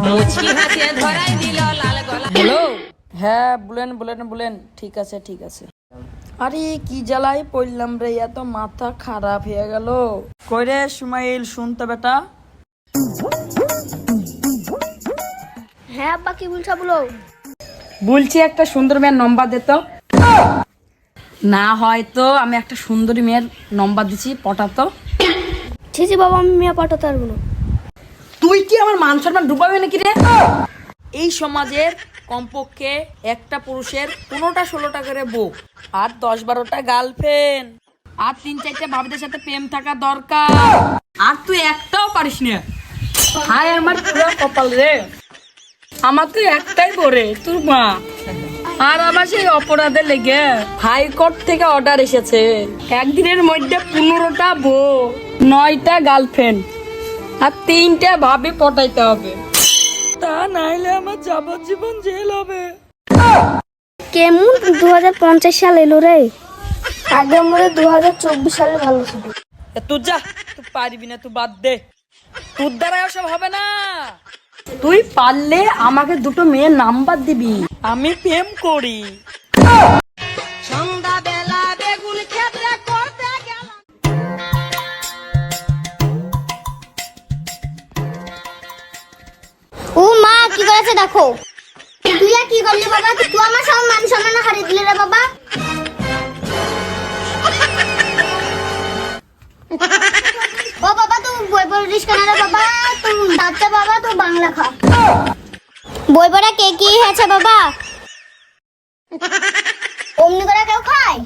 মুচকি হাসিয়ে ধরাই দিল লাল গলা। হ্যালো, হ্যাঁ বলেন বলেন বলেন, ঠিক আছে ঠিক আছে। আরে কি জ্বালাই পড়লাম রে, এত মাথা খারাপ হয়ে গেল। কই রে সুমাইল, শুনতে বেটা? হ্যাঁ আব্বা, কি বলছো বলো। বলছি একটা সুন্দর মেয়ের নম্বর দে তো। না হয়তো আমি একটা সুন্দরী মেয়ের নম্বর দিছি, পটাতো। ছি বাবা, আমি মেয়ে পাঠাতে পারবো না। তুই কি আমার মান সম্মান ডুবাবি নাকি রে? এই সমাজের কমপক্ষে একটা পুরুষের 15টা 16টা করে বউ, আর 10-12টা গার্লফ্রেন্ড, আর 3-4টা ভাবিদের সাথে প্রেম থাকা দরকার। আর তুই একটাও পারিস না। হায় আমার পুরো কপাল রে, আমার তো একটাই বরে তোর মা। আর আমার সেই অপরাধে লেগে হাইকোর্ট থেকে অর্ডার এসেছে, একদিনের মধ্যে 15টা বউ, 9টা গার্লফ্রেন্ড আর 3টা ভাবি পটাইতে হবে, তা নাইলে আমার যাবজ্জীবন জেল হবে। কেমন 2050 সাল এলো রে, আগে আমাদের 2024 সালে ভালো ছিল। তুই যা, তুই পারবি না, তুই বাদ দে, তোর দ্বারা ওসব হবে না। তুই পারলে আমাকে দুটো মেয়ের নাম্বার দিবি, আমি প্রেম করি। সন্ধ্যাবেলা বেগুন ক্ষেত্রে করতে গেলাম। ও মা, কি করেছে দেখো। তুই আর কি করলি বাবা, তুই আমার সব মান সম্মান হারিয়ে দিলি রে বাবা। ও বাবা, তুই বই পড়িস কেন রে বাবা? তুই আচ্ছা বাবা, তুই বাংলা খা। বই পড়া কে কি হয়েছে বাবা? অমনি করে কেউ খায়?